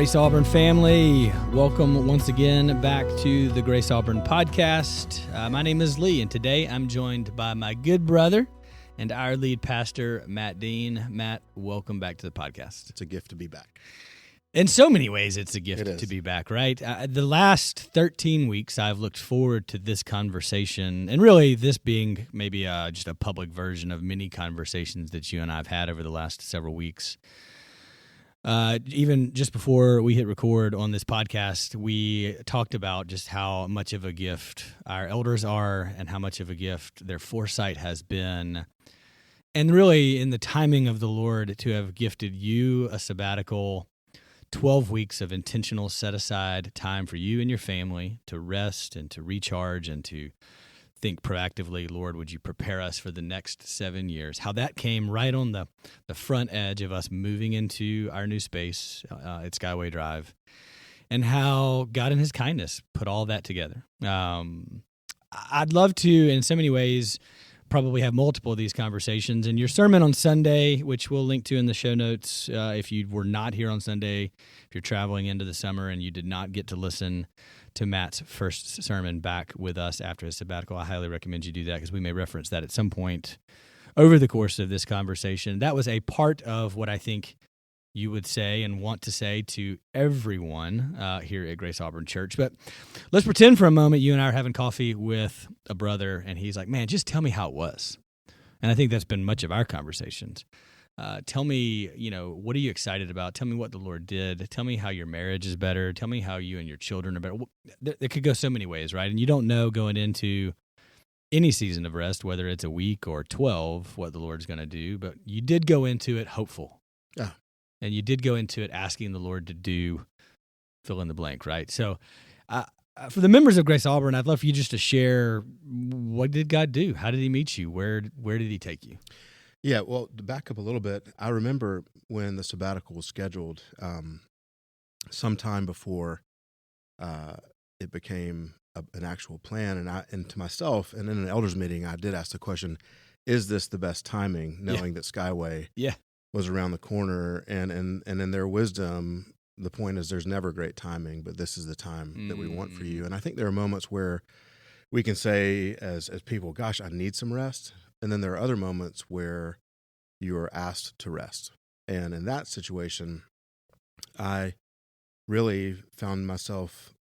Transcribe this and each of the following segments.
Grace Auburn family, welcome once again back to the Grace Auburn podcast. My name is Lee, and today I'm joined by my good brother and our lead pastor, Matt Dean. Matt, welcome back to the podcast. It's a gift to be back. In so many ways, it's a gift to be back, right? The last 13 weeks, I've looked forward to this conversation, and really this being maybe just a public version of many conversations that you and I have had over the last several weeks. Even just before we hit record on this podcast, we talked about just how much of a gift our elders are and how much of a gift their foresight has been. And really, in the timing of the Lord, to have gifted you a sabbatical, 12 weeks of intentional set-aside time for you and your family to rest and to recharge and to think proactively, Lord, would you prepare us for the next 7 years? How that came right on the front edge of us moving into our new space at Skyway Drive, and how God in his kindness put all that together. I'd love to, in so many ways, probably have multiple of these conversations. And your sermon on Sunday, which we'll link to in the show notes, if you were not here on Sunday, if you're traveling into the summer and you did not get to listen to Matt's first sermon back with us after his sabbatical, I highly recommend you do that because we may reference that at some point over the course of this conversation. That was a part of what I think you would say and want to say to everyone here at Grace Auburn Church. But let's pretend for a moment you and I are having coffee with a brother, and he's like, man, just tell me how it was. And I think that's been much of our conversations. Tell me, what are you excited about? Tell me what the Lord did. Tell me how your marriage is better. Tell me how you and your children are better. It could go so many ways, right? And you don't know going into any season of rest, whether it's a week or 12, what the Lord's going to do. But you did go into it hopeful. Yeah. And you did go into it asking the Lord to do fill in the blank, right? So for the members of Grace Auburn, I'd love for you just to share, what did God do? How did he meet you? Where did he take you? Yeah, well, to back up a little bit, I remember when the sabbatical was scheduled, sometime before it became an actual plan, and to myself, and in an elders meeting, I did ask the question, is this the best timing, knowing that Skyway was around the corner, and in their wisdom, the point is there's never great timing, but this is the time that we want for you. And I think there are moments where we can say as people, gosh, I need some rest. And then there are other moments where you are asked to rest. And in that situation, I really found myself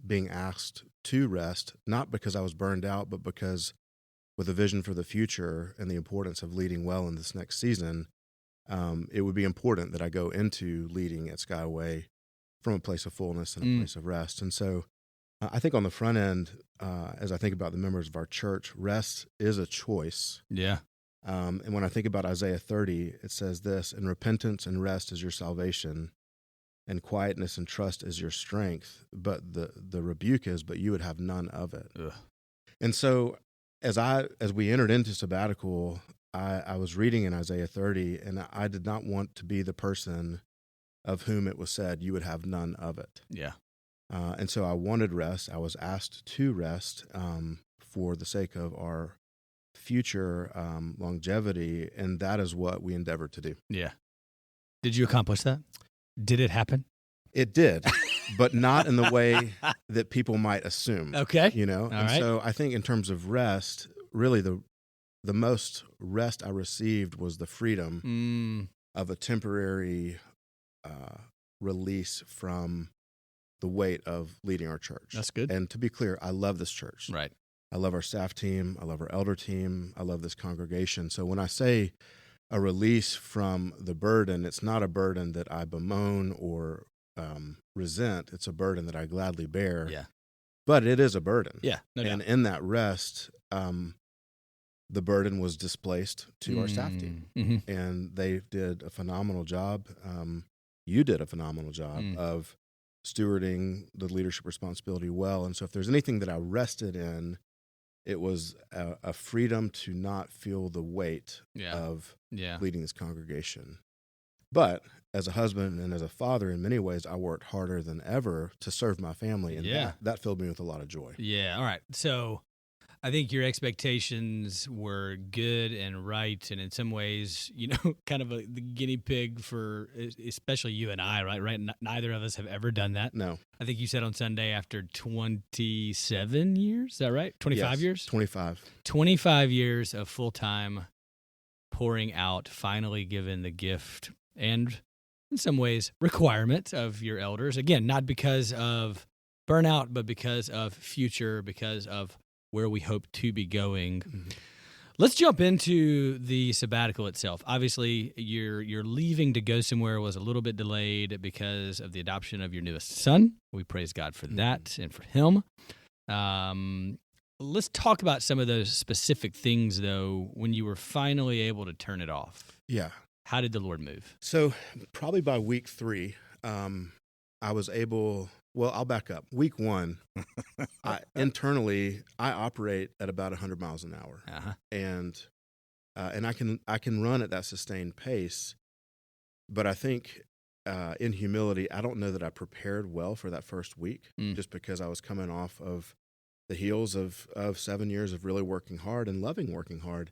being asked to rest, not because I was burned out, but because with a vision for the future and the importance of leading well in this next season, it would be important that I go into leading at Skyway from a place of fullness and a place of rest. And so I think on the front end, as I think about the members of our church, rest is a choice. Yeah. And when I think about Isaiah 30, it says this, and repentance and rest is your salvation, and quietness and trust is your strength. But the rebuke is, but you would have none of it. Ugh. And so as we entered into sabbatical, I was reading in Isaiah 30, and I did not want to be the person of whom it was said, you would have none of it. Yeah. And so I wanted rest. I was asked to rest for the sake of our future longevity, and that is what we endeavored to do. Yeah. Did you accomplish that? Did it happen? It did, but not in the way that people might assume. Okay. All right. So I think in terms of rest, really the most rest I received was the freedom of a temporary release from the weight of leading our church. That's good. And to be clear, I love this church. Right. I love our staff team. I love our elder team. I love this congregation. So when I say a release from the burden, it's not a burden that I bemoan or resent. It's a burden that I gladly bear. Yeah. But it is a burden. Yeah. No doubt. And in that rest, the burden was displaced to our staff team. Mm-hmm. And they did a phenomenal job. You did a phenomenal job of stewarding the leadership responsibility well. And so if there's anything that I rested in, it was a freedom to not feel the weight of leading this congregation. But as a husband and as a father, in many ways, I worked harder than ever to serve my family. And that filled me with a lot of joy. Yeah. All right. So I think your expectations were good and right, and in some ways, kind of the guinea pig for especially you and I, right? Right? Neither of us have ever done that. No. I think you said on Sunday after 27 years. Is that right? 25 Yes, years? 25. 25 years of full-time pouring out, finally given the gift and in some ways requirement of your elders. Again, not because of burnout, but because of future, because of where we hope to be going. Mm-hmm. Let's jump into the sabbatical itself. Obviously, your leaving to go somewhere was a little bit delayed because of the adoption of your newest son. We praise God for that and for him. Let's talk about some of those specific things, though, when you were finally able to turn it off. Yeah. How did the Lord move? So probably by week 3, I was able. Well, I'll back up. Week 1, internally, I operate at about 100 miles an hour, and I can run at that sustained pace. But I think, in humility, I don't know that I prepared well for that first week, just because I was coming off of the heels of 7 years of really working hard and loving working hard.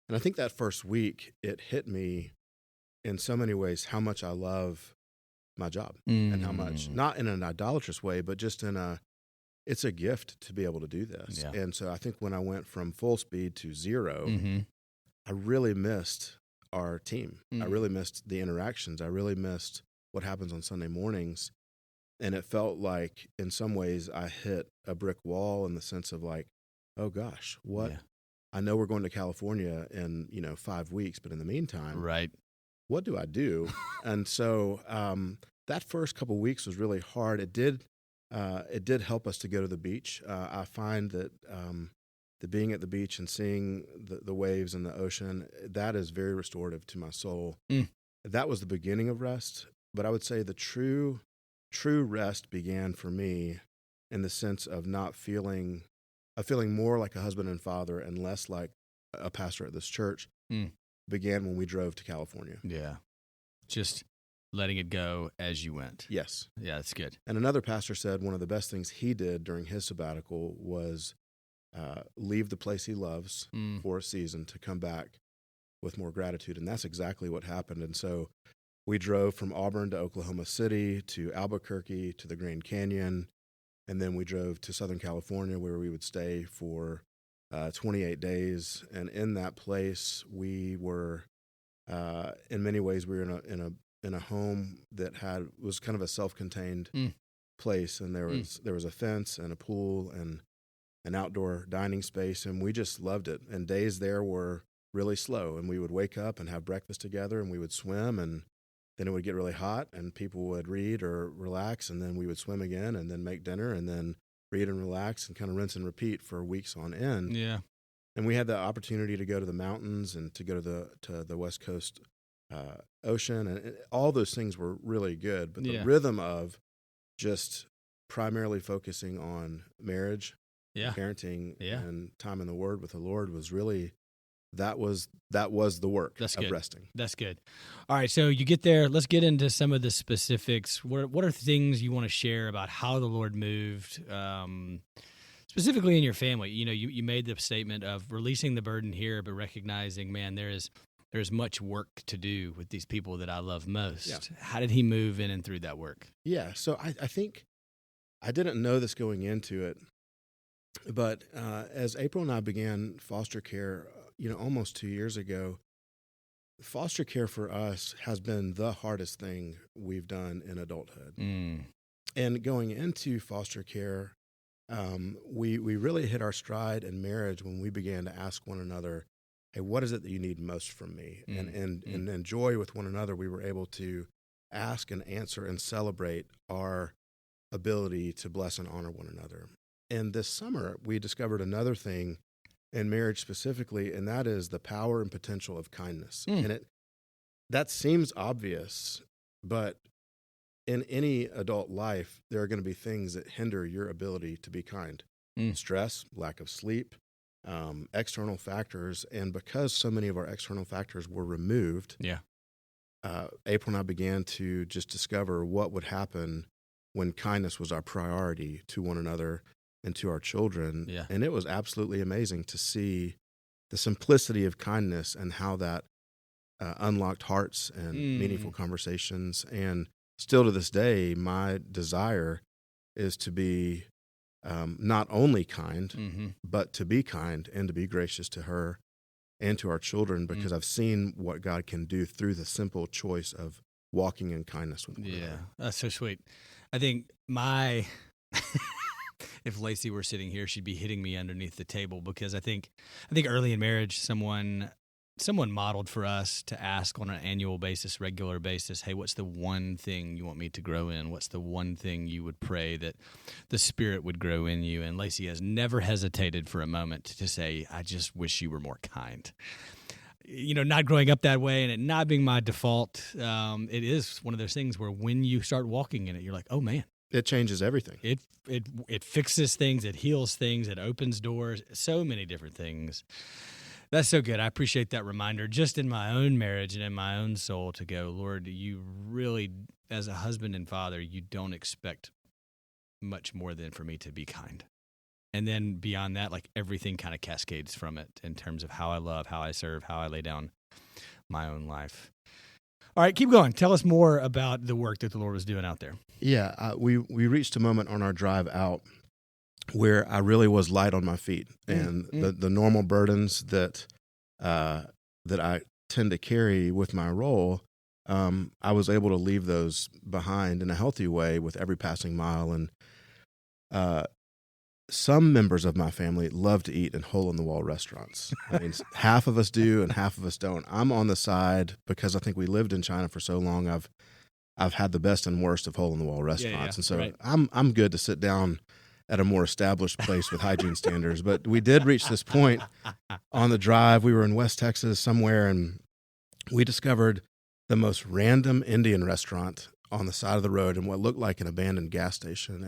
And I think that first week, it hit me in so many ways how much I love my job and how much, not in an idolatrous way, but just it's a gift to be able to do this. Yeah. And so I think when I went from full speed to 0, I really missed our team. I really missed the interactions. I really missed what happens on Sunday mornings. And it felt like in some ways I hit a brick wall in the sense of like, oh gosh, what? Yeah. I know we're going to California in 5 weeks, but in the meantime, right. What do I do? And so that first couple of weeks was really hard. It did help us to go to the beach. I find that the being at the beach and seeing the waves and the ocean, that is very restorative to my soul. That was the beginning of rest. But I would say the true rest began for me in the sense of feeling more like a husband and father and less like a pastor at this church. Began when we drove to California. Yeah. Just letting it go as you went. Yes. Yeah, that's good. And another pastor said one of the best things he did during his sabbatical was leave the place he loves for a season to come back with more gratitude. And that's exactly what happened. And so we drove from Auburn to Oklahoma City to Albuquerque to the Grand Canyon. And then we drove to Southern California where we would stay for 28 days, and in that place, we were, in many ways, we were in a home that was kind of a self-contained place, and there was a fence and a pool and an outdoor dining space, and we just loved it. And days there were really slow, and we would wake up and have breakfast together, and we would swim, and then it would get really hot, and people would read or relax, and then we would swim again, and then make dinner, and then read and relax and kind of rinse and repeat for weeks on end. Yeah. And we had the opportunity to go to the mountains and to go to the West Coast ocean, and all those things were really good. But the rhythm of just primarily focusing on marriage, parenting, and time in the Word with the Lord was really that was the work of resting. That's good. All right, so you get there. Let's get into some of the specifics. What are things you want to share about how the Lord moved, specifically in your family? You made the statement of releasing the burden here, but recognizing, man, there's much work to do with these people that I love most. Yeah. How did He move in and through that work? Yeah, so I think I didn't know this going into it, but as April and I began foster care, almost 2 years ago, foster care for us has been the hardest thing we've done in adulthood. And going into foster care, we really hit our stride in marriage when we began to ask one another, hey, what is it that you need most from me? And in joy with one another, we were able to ask and answer and celebrate our ability to bless and honor one another. And this summer, we discovered another thing in marriage specifically, and that is the power and potential of kindness. And that seems obvious, but in any adult life, there are going to be things that hinder your ability to be kind. Stress, lack of sleep, external factors. And because so many of our external factors were removed, April and I began to just discover what would happen when kindness was our priority to one another. and to our children. Yeah. And it was absolutely amazing to see the simplicity of kindness and how that unlocked hearts and meaningful conversations. And still to this day, my desire is to be not only kind, but to be kind and to be gracious to her and to our children, because I've seen what God can do through the simple choice of walking in kindness with one another. Yeah, that's so sweet. I think if Lacey were sitting here, she'd be hitting me underneath the table, because I think early in marriage, someone modeled for us to ask on an annual basis, regular basis, hey, what's the one thing you want me to grow in? What's the one thing you would pray that the Spirit would grow in you? And Lacey has never hesitated for a moment to say, I just wish you were more kind. Not growing up that way and it not being my default, it is one of those things where when you start walking in it, you're like, oh man. It changes everything. It fixes things, it heals things, it opens doors, so many different things. That's so good. I appreciate that reminder just in my own marriage and in my own soul to go, Lord, you really, as a husband and father, you don't expect much more than for me to be kind. And then beyond that, like everything kind of cascades from it in terms of how I love, how I serve, how I lay down my own life. All right, keep going. Tell us more about the work that the Lord was doing out there. Yeah, we reached a moment on our drive out where I really was light on my feet, and the normal burdens that I tend to carry with my role, I was able to leave those behind in a healthy way with every passing mile. And some members of my family love to eat in hole-in-the-wall restaurants. I mean, half of us do and half of us don't. I'm on the side because I think we lived in China for so long. I've had the best and worst of hole-in-the-wall restaurants, and so right. I'm good to sit down at a more established place with hygiene standards. But we did reach this point on the drive. We were in West Texas somewhere, and we discovered the most random Indian restaurant on the side of the road in what looked like an abandoned gas station.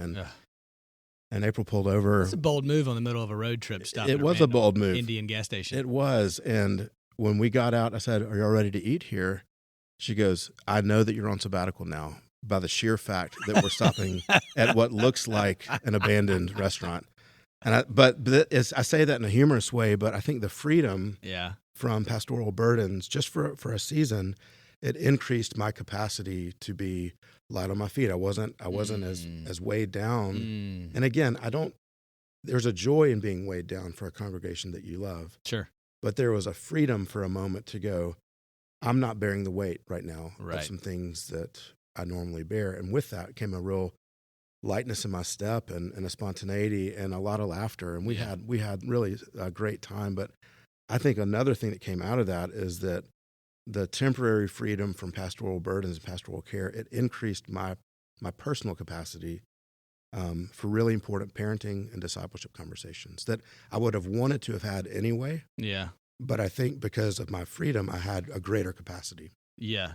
And April pulled over. It's a bold move on the middle of a road trip. It was a bold move. Indian gas station. It was. And when we got out, I said, "Are y'all ready to eat here?" She goes, "I know that you're on sabbatical now by the sheer fact that we're stopping at what looks like an abandoned restaurant." And I say that in a humorous way, but I think the freedom from pastoral burdens, just for a season, it increased my capacity to be light on my feet. I wasn't as weighed down. And again, there's a joy in being weighed down for a congregation that you love. Sure. But there was a freedom for a moment to go, I'm not bearing the weight right now of some things that I normally bear. And with that came a real lightness in my step and a spontaneity and a lot of laughter. And we had really a great time. But I think another thing that came out of that is that the temporary freedom from pastoral burdens and pastoral care, it increased my personal capacity for really important parenting and discipleship conversations that I would have wanted to have had anyway. Yeah. But I think because of my freedom, I had a greater capacity. Yeah.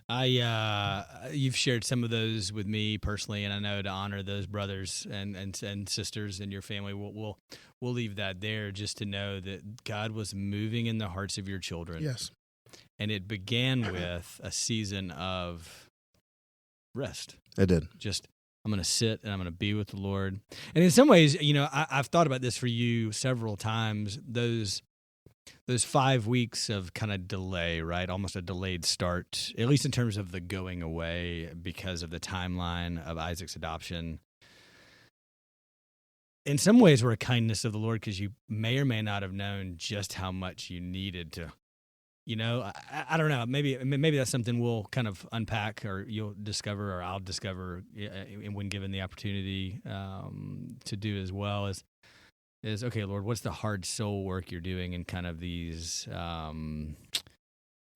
You've shared some of those with me personally, and I know to honor those brothers and sisters in your family, we'll leave that there just to know that God was moving in the hearts of your children. Yes. And it began with a season of rest. It did. Just, I'm going to sit and I'm going to be with the Lord. And in some ways, I've thought about this for you several times, those 5 weeks of kind of delay, right? Almost a delayed start, at least in terms of the going away because of the timeline of Isaac's adoption. In some ways, were a kindness of the Lord because you may or may not have known just how much you needed to, I don't know. Maybe that's something we'll kind of unpack, or you'll discover, or I'll discover when given the opportunity to do as well. Is okay, Lord, what's the hard soul work you're doing in kind of these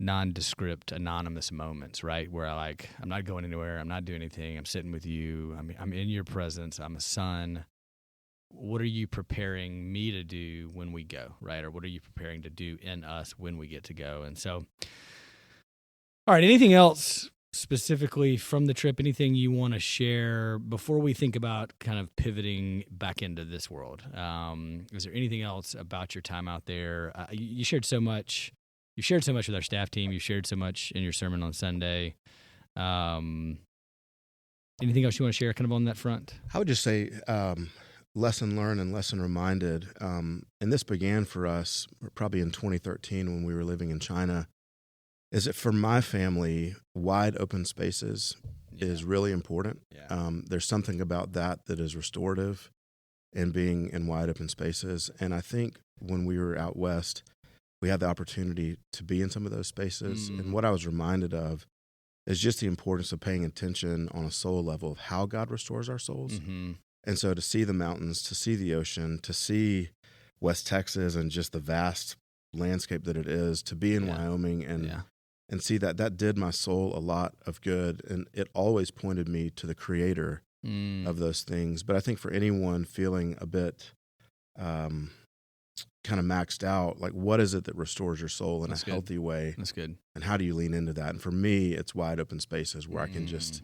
nondescript, anonymous moments, right? Where I'm not going anywhere, I'm not doing anything, I'm sitting with you, I'm in your presence, I'm a son. What are you preparing me to do when we go, right? Or what are you preparing to do in us when we get to go? And so, all right, anything else specifically from the trip, anything you want to share before we think about kind of pivoting back into this world? Is there anything else about your time out there? You shared so much. You shared so much with our staff team. You shared so much in your sermon on Sunday. Anything else you want to share kind of on that front? I would just say, lesson learned and lesson reminded. And this began for us probably in 2013 when we were living in China, is that for my family, wide open spaces is really important. Yeah. There's something about that is restorative and being in wide open spaces. And I think when we were out west, we had the opportunity to be in some of those spaces. And what I was reminded of is just the importance of paying attention on a soul level of how God restores our souls. Mm-hmm. And so to see the mountains, to see the ocean, to see West Texas and just the vast landscape that it is, to be in Wyoming and see that did my soul a lot of good. And it always pointed me to the creator of those things. But I think for anyone feeling a bit kind of maxed out, like what is it that restores your soul in a healthy way? That's good. And how do you lean into that? And for me, it's wide open spaces where I can just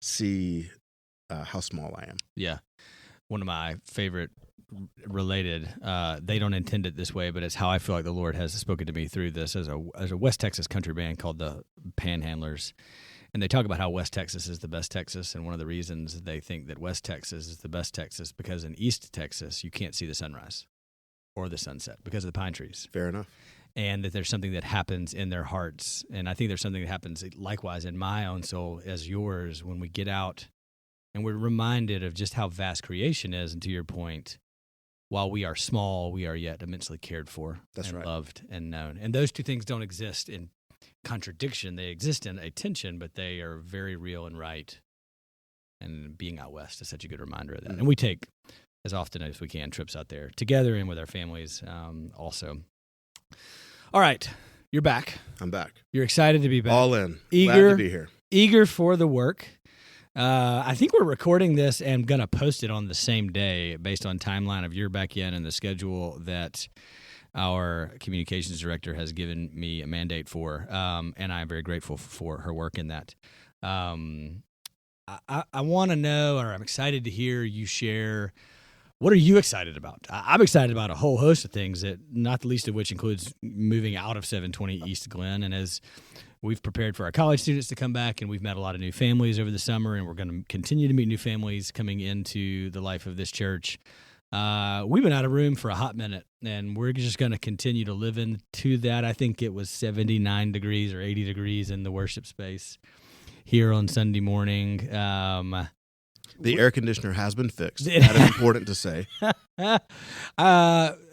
see how small I am. Yeah. One of my favorite related, they don't intend it this way, but it's how I feel like the Lord has spoken to me through this as a West Texas country band called the Panhandlers. And they talk about how West Texas is the best Texas, and one of the reasons they think that West Texas is the best Texas because in East Texas you can't see the sunrise or the sunset because of the pine trees. Fair enough. And that there's something that happens in their hearts. And I think there's something that happens likewise in my own soul as yours when we get out and we're reminded of just how vast creation is. And to your point, while we are small, we are yet immensely cared for loved and known. And those two things don't exist in contradiction. They exist in a tension, but they are very real and right. And being out west is such a good reminder of that. And we take, as often as we can, trips out there together and with our families also. All right, you're back. I'm back. You're excited to be back. All in. Eager, glad to be here. Eager for the work. I think we're recording this and going to post it on the same day based on timeline of you're back in and the schedule that our communications director has given me a mandate for, and I'm very grateful for her work in that. I want to know, or I'm excited to hear you share, what are you excited about? I'm excited about a whole host of things, that not the least of which includes moving out of 720 East Glen, and as we've prepared for our college students to come back, and we've met a lot of new families over the summer, and we're going to continue to meet new families coming into the life of this church. We've been out of room for a hot minute, and we're just going to continue to live into that. I think it was 79 degrees or 80 degrees in the worship space here on Sunday morning. The air conditioner has been fixed. That is important to say. Our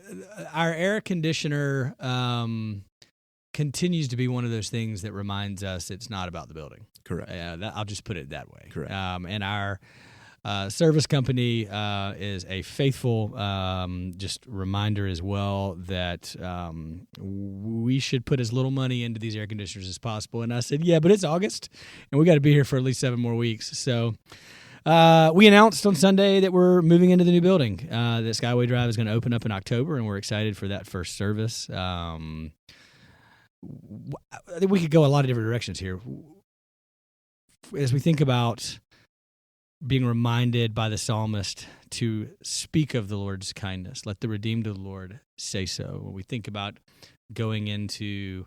air conditioner continues to be one of those things that reminds us it's not about the building. Correct. I'll just put it that way. Correct. And our service company is a faithful just reminder as well that we should put as little money into these air conditioners as possible. And I said, yeah, but it's August, and we got to be here for at least 7 more weeks. So we announced on Sunday that we're moving into the new building. That Skyway Drive is going to open up in October, and we're excited for that first service. I think we could go a lot of different directions here. As we think about being reminded by the psalmist to speak of the Lord's kindness, let the redeemed of the Lord say so. When we think about going into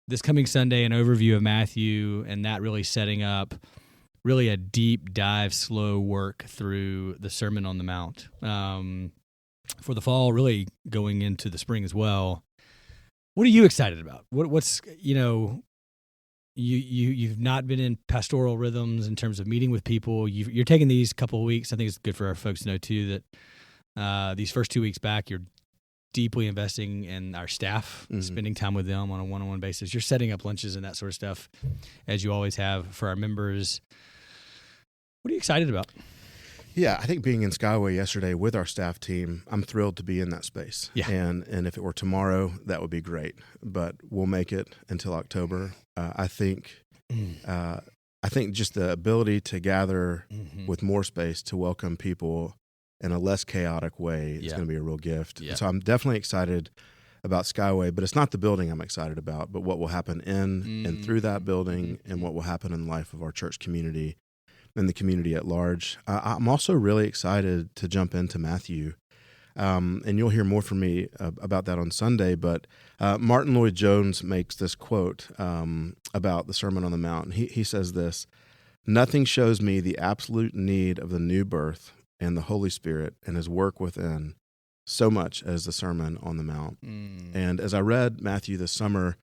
this coming Sunday, an overview of Matthew, and that really setting up really a deep dive, slow work through the Sermon on the Mount. For the fall, really going into the spring as well. What are you excited about? What's You've not been in pastoral rhythms in terms of meeting with people. You're taking these couple of weeks. I think it's good for our folks to know too that these first 2 weeks back, you're deeply investing in our staff, spending time with them on a one-on-one basis. You're setting up lunches and that sort of stuff, as you always have for our members. What are you excited about? Yeah, I think being in Skyway yesterday with our staff team, I'm thrilled to be in that space. Yeah. And if it were tomorrow, that would be great. But we'll make it until October. I think just the ability to gather with more space to welcome people in a less chaotic way is going to be a real gift. Yeah. So I'm definitely excited about Skyway, but it's not the building I'm excited about, but what will happen in and through that building and what will happen in the life of our church community and the community at large. I'm also really excited to jump into Matthew. And you'll hear more from me about that on Sunday, but Martin Lloyd-Jones makes this quote about the Sermon on the Mount. He says this: "Nothing shows me the absolute need of the new birth and the Holy Spirit and his work within so much as the Sermon on the Mount. And as I read Matthew this summer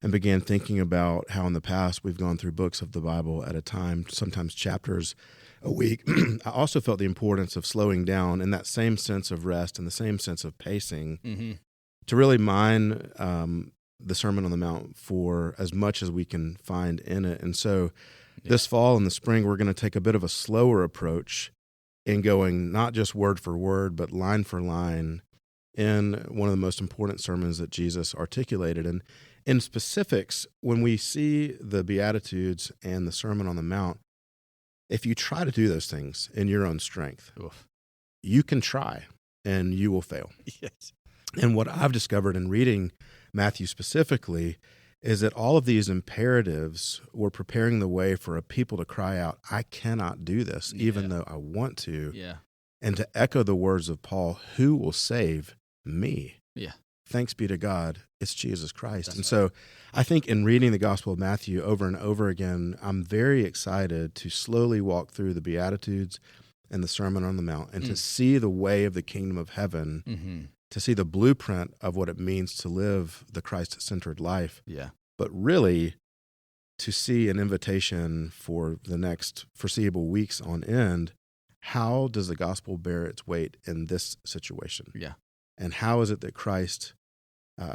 and began thinking about how in the past we've gone through books of the Bible at a time, sometimes chapters a week, I also felt the importance of slowing down in that same sense of rest and the same sense of pacing to really mine the Sermon on the Mount for as much as we can find in it. And so this fall and the spring, we're going to take a bit of a slower approach in going not just word for word, but line for line in one of the most important sermons that Jesus articulated. And in specifics, when we see the Beatitudes and the Sermon on the Mount, if you try to do those things in your own strength, you can try and you will fail. Yes. And what I've discovered in reading Matthew specifically is that all of these imperatives were preparing the way for a people to cry out, I cannot do this, even though I want to. Yeah. And to echo the words of Paul, who will save me? Yeah. Thanks be to God, it's Jesus Christ. So I think in reading the Gospel of Matthew over and over again, I'm very excited to slowly walk through the Beatitudes and the Sermon on the Mount and to see the way of the kingdom of heaven, to see the blueprint of what it means to live the Christ-centered life. Yeah. But really to see an invitation for the next foreseeable weeks on end, how does the gospel bear its weight in this situation? Yeah. And how is it that Christ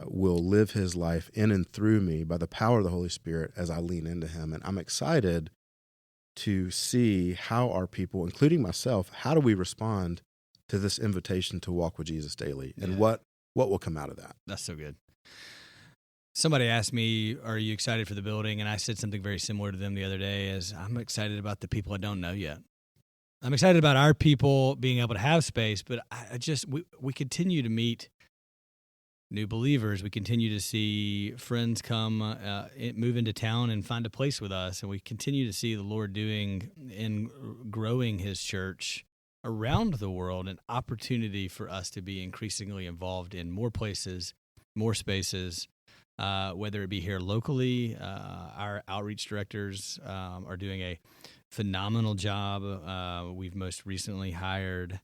will live his life in and through me by the power of the Holy Spirit as I lean into him? And I'm excited to see how our people, including myself, how do we respond to this invitation to walk with Jesus daily, and what will come out of that? That's so good. Somebody asked me, are you excited for the building? And I said something very similar to them the other day, as I'm excited about the people I don't know yet. I'm excited about our people being able to have space, but we continue to meet new believers. We continue to see friends come, move into town and find a place with us. And we continue to see the Lord doing in growing his church around the world, an opportunity for us to be increasingly involved in more places, more spaces, whether it be here locally. Our outreach directors are doing a phenomenal job. We've most recently hired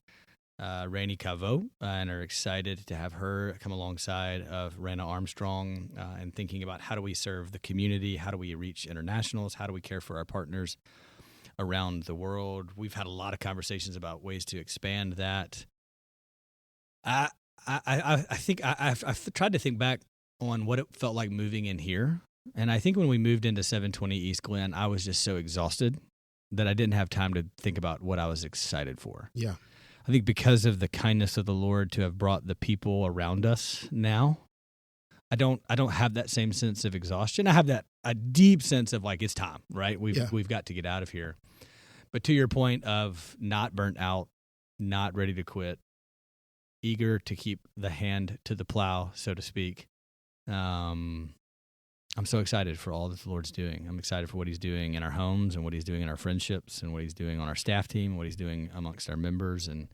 Rainey Cavo and are excited to have her come alongside of Rana Armstrong and thinking about how do we serve the community, how do we reach internationals, how do we care for our partners around the world. We've had a lot of conversations about ways to expand that. I think I've tried to think back on what it felt like moving in here, and I think when we moved into 720 East Glen, I was just so exhausted that I didn't have time to think about what I was excited for. Yeah. I think because of the kindness of the Lord to have brought the people around us now, I don't have that same sense of exhaustion. I have a deep sense of like, it's time, right? We've got to get out of here. But to your point of not burnt out, not ready to quit, eager to keep the hand to the plow, so to speak. I'm so excited for all that the Lord's doing. I'm excited for what he's doing in our homes and what he's doing in our friendships and what he's doing on our staff team, what he's doing amongst our members and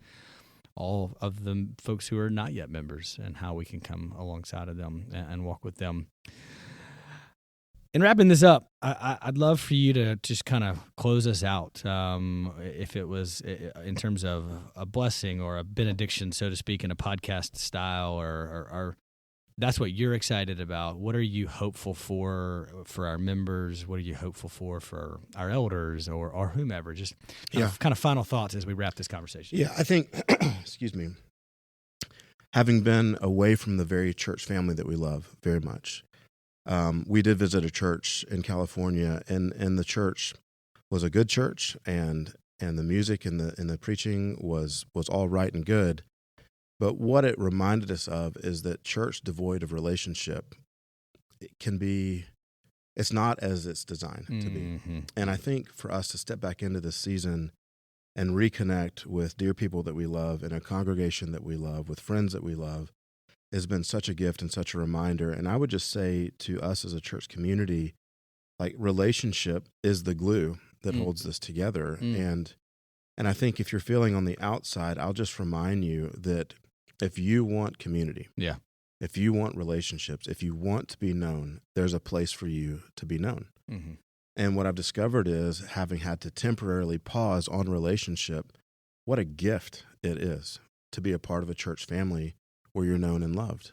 all of the folks who are not yet members, and how we can come alongside of them and walk with them. In wrapping this up, I'd love for you to just kind of close us out, if it was in terms of a blessing or a benediction, so to speak, in a podcast style, or that's what you're excited about. What are you hopeful for our members? What are you hopeful for our elders or whomever? Just kind of final thoughts as we wrap this conversation. Yeah, I think, excuse me, having been away from the very church family that we love very much, we did visit a church in California, and the church was a good church, and the music and the preaching was all right and good. But what it reminded us of is that church devoid of relationship, it's not as it's designed to be. And I think for us to step back into this season and reconnect with dear people that we love, in a congregation that we love, with friends that we love, has been such a gift and such a reminder. And I would just say to us as a church community, like, relationship is the glue that holds this together. And I think if you're feeling on the outside, I'll just remind you that if you want community, if you want relationships, if you want to be known, there's a place for you to be known. And what I've discovered is, having had to temporarily pause on relationship, what a gift it is to be a part of a church family where you're known and loved.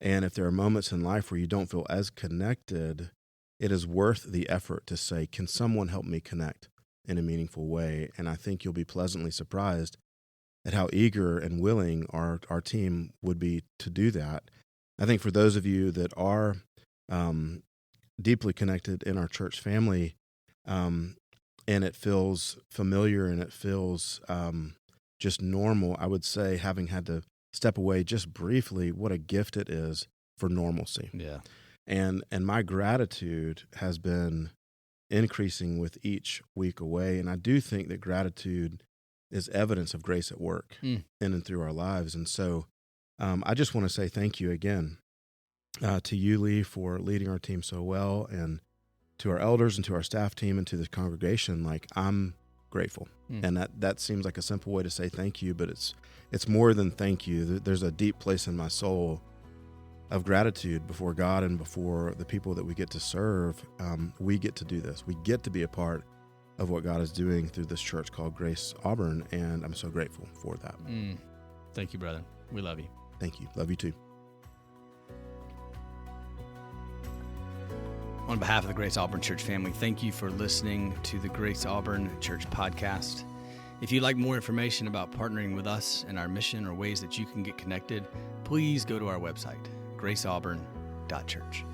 And if there are moments in life where you don't feel as connected, it is worth the effort to say, can someone help me connect in a meaningful way? And I think you'll be pleasantly surprised at how eager and willing our team would be to do that. I think for those of you that are deeply connected in our church family, and it feels familiar and it feels just normal, I would say, having had to step away just briefly, what a gift it is for normalcy. Yeah. And my gratitude has been increasing with each week away. And I do think that gratitude is evidence of grace at work in and through our lives. And so I just want to say thank you again to you, Lee, for leading our team so well, and to our elders and to our staff team and to the congregation. Like, I'm grateful. And that seems like a simple way to say thank you, but it's more than thank you. There's a deep place in my soul of gratitude before God and before the people that we get to serve. We get to do this. We get to be a part of what God is doing through this church called Grace Auburn, and I'm so grateful for that. Thank you, brother. We love you. Thank you. Love you too. On behalf of the Grace Auburn Church family, thank you for listening to the Grace Auburn Church podcast. If you'd like more information about partnering with us and our mission or ways that you can get connected, please go to our website, graceauburn.church.